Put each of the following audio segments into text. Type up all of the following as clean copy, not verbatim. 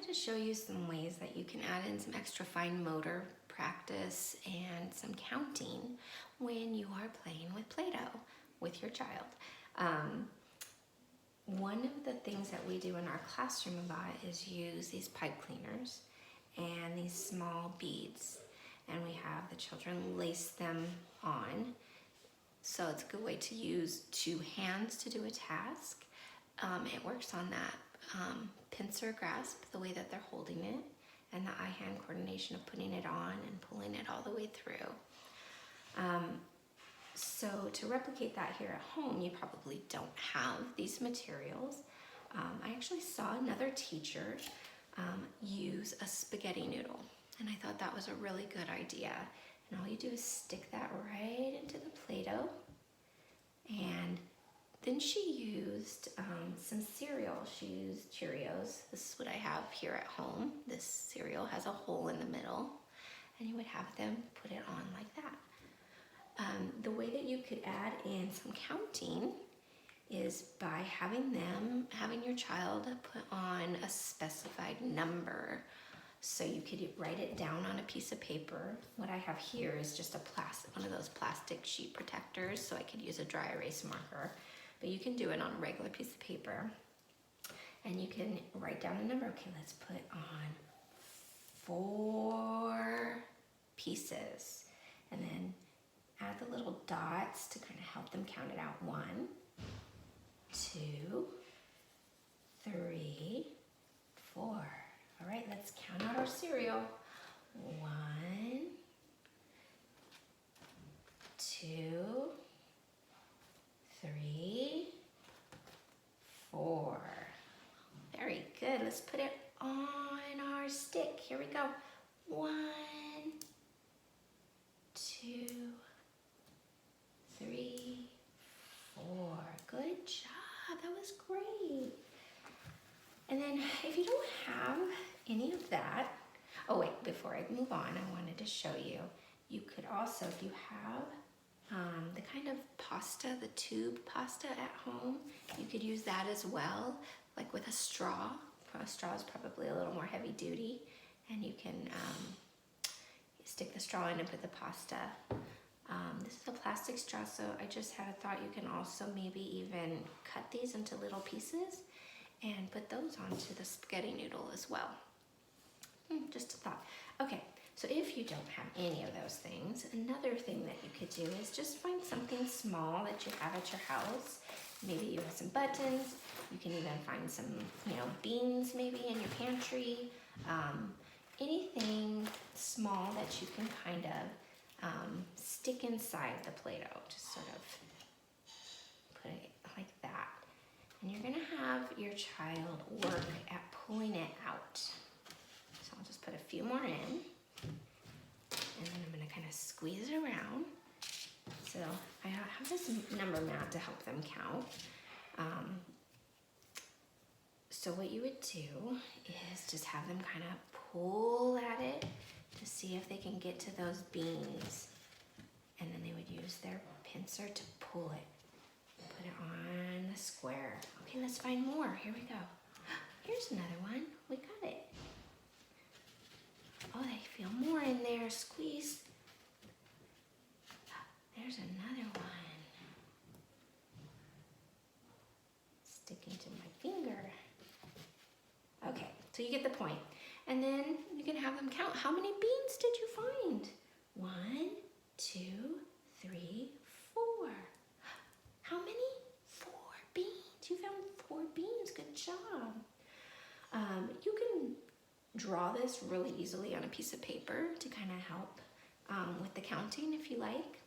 to show you some ways that you can add in some extra fine motor practice and some counting when you are playing with Play-Doh with your child. One of the things that we do in our classroom a lot is use these pipe cleaners and these small beads, and we have the children lace them on. So it's a good way to use two hands to do a task. It works on that pincer grasp, the way that they're holding it, and the eye-hand coordination of putting it on and pulling it all the way through. So to replicate that here at home, you probably don't have these materials. I actually saw another teacher use a spaghetti noodle, and I thought that was a really good idea. And all you do is stick that right into the Play-Doh, and then she used some cereal. She used Cheerios. This is what I have here at home. This cereal has a hole in the middle, and you would have them put it on like that. The way that you could add in some counting is by having your child put on a specified number. So you could write it down on a piece of paper. What I have here is just one of those plastic sheet protectors, so I could use a dry erase marker. But you can do it on a regular piece of paper. And you can write down a number. Okay, let's put on 4 pieces. And then add the little dots to kind of help them count it out. 1, 2, 3, 4. All right, let's count out our cereal. 1, 2, 3, 4. Very good. Let's put it on our stick. Here we go. 1, 2, 3, 4. Good job. That was great. And then if you don't have any of that, oh wait, before I move on, I wanted to show you, you could also, if you have the kind of pasta, the tube pasta at home, you could use that as well, like with a straw. A straw is probably a little more heavy duty, and you can stick the straw in and put the pasta. This is a plastic straw, so I just had a thought you can also maybe even cut these into little pieces and put those onto the spaghetti noodle as well. Just a thought. Okay, so if you don't have any of those things, another thing that you could do is just find something small that you have at your house. Maybe you have some buttons. You can even find some, beans maybe in your pantry. Anything small that you can kind of stick inside the Play-Doh. Just sort of put it like that. And you're gonna have your child work at pulling it out. So I'll just put a few more in, and then I'm gonna kind of squeeze it around. So I have this number mat to help them count. So what you would do is just have them kind of pull at it to see if they can get to those beans. And then they would use their pincer to pull it. Put it on the square. Okay, let's find more. Here we go. Here's another one. We got it. Oh, they feel more in there. Squeeze. There's another one. Sticking to my finger. Okay, so you get the point. And then you can have them count. How many beans did you find? 1, 2, 3, 4. How many? 4 beans. You found 4 beans. Good job. You can draw this really easily on a piece of paper to kind of help with the counting if you like.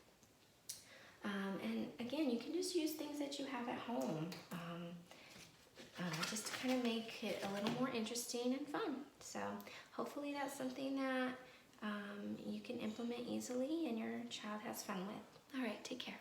And again, you can just use things that you have at home just to kind of make it a little more interesting and fun. So hopefully that's something that you can implement easily and your child has fun with. All right, take care.